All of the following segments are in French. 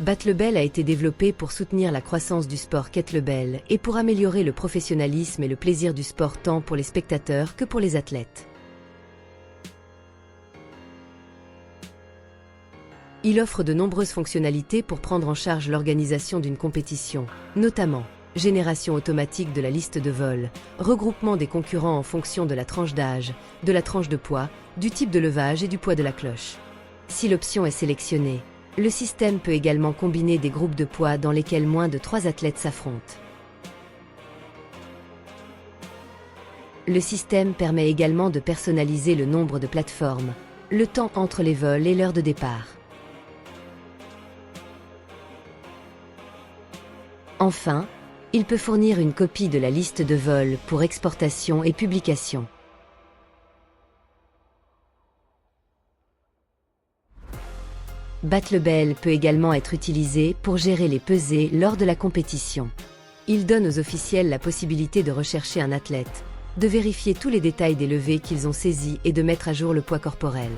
Battlebell a été développé pour soutenir la croissance du sport kettlebell et pour améliorer le professionnalisme et le plaisir du sport tant pour les spectateurs que pour les athlètes. Il offre de nombreuses fonctionnalités pour prendre en charge l'organisation d'une compétition, notamment génération automatique de la liste de vol, regroupement des concurrents en fonction de la tranche d'âge, de la tranche de poids, du type de levage et du poids de la cloche. Si l'option est sélectionnée, le système peut également combiner des groupes de poids dans lesquels moins de 3 athlètes s'affrontent. Le système permet également de personnaliser le nombre de plateformes, le temps entre les vols et l'heure de départ. Enfin, il peut fournir une copie de la liste de vol pour exportation et publication. Battlebell peut également être utilisé pour gérer les pesées lors de la compétition. Il donne aux officiels la possibilité de rechercher un athlète, de vérifier tous les détails des levées qu'ils ont saisis et de mettre à jour le poids corporel.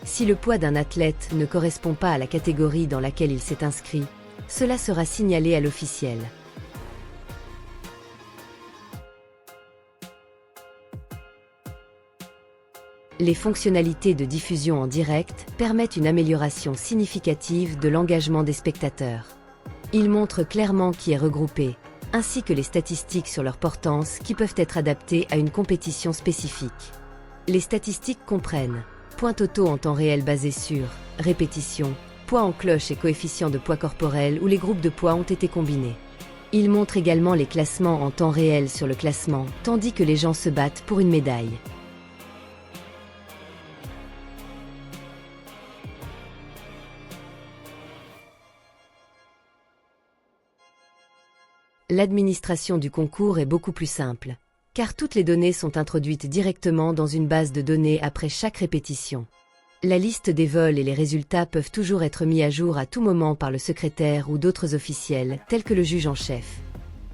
Si le poids d'un athlète ne correspond pas à la catégorie dans laquelle il s'est inscrit, cela sera signalé à l'officiel. Les fonctionnalités de diffusion en direct permettent une amélioration significative de l'engagement des spectateurs. Ils montrent clairement qui est regroupé, ainsi que les statistiques sur leur portance qui peuvent être adaptées à une compétition spécifique. Les statistiques comprennent points totaux en temps réel basés sur répétition, poids en cloche et coefficient de poids corporel où les groupes de poids ont été combinés. Il montre également les classements en temps réel sur le classement, tandis que les gens se battent pour une médaille. L'administration du concours est beaucoup plus simple, car toutes les données sont introduites directement dans une base de données après chaque répétition. La liste des vols et les résultats peuvent toujours être mis à jour à tout moment par le secrétaire ou d'autres officiels, tels que le juge en chef.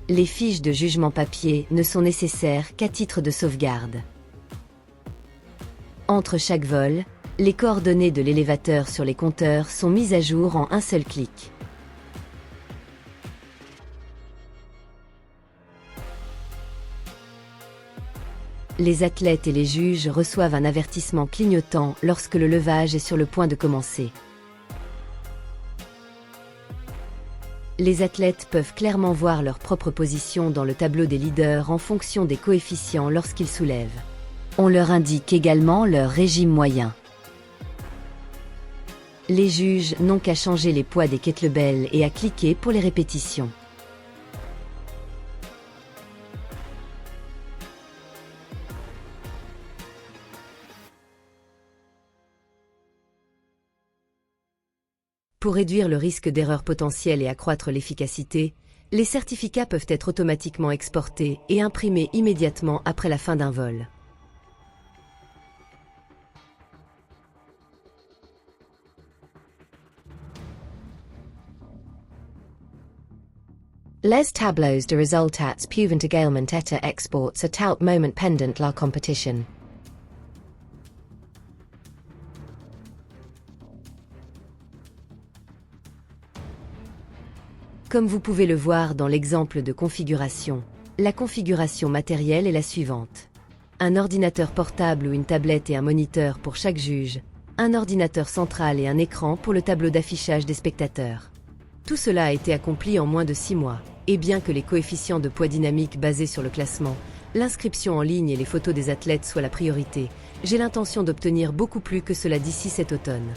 Les fiches de jugement papier ne sont nécessaires qu'à titre de sauvegarde. Entre chaque vol, les coordonnées de l'élévateur sur les compteurs sont mises à jour en un seul clic. Les athlètes et les juges reçoivent un avertissement clignotant lorsque le levage est sur le point de commencer. Les athlètes peuvent clairement voir leur propre position dans le tableau des leaders en fonction des coefficients lorsqu'ils soulèvent. On leur indique également leur régime moyen. Les juges n'ont qu'à changer les poids des kettlebells et à cliquer pour les répétitions. Pour réduire le risque d'erreur potentielle et accroître l'efficacité, les certificats peuvent être automatiquement exportés et imprimés immédiatement après la fin d'un vol. Les tableaux de résultats pouvant également être exportés à tout moment pendant la compétition. Comme vous pouvez le voir dans l'exemple de configuration, la configuration matérielle est la suivante. Un ordinateur portable ou une tablette et un moniteur pour chaque juge, un ordinateur central et un écran pour le tableau d'affichage des spectateurs. Tout cela a été accompli en moins de 6 mois, et bien que les coefficients de poids dynamique basés sur le classement, l'inscription en ligne et les photos des athlètes soient la priorité, j'ai l'intention d'obtenir beaucoup plus que cela d'ici cet automne.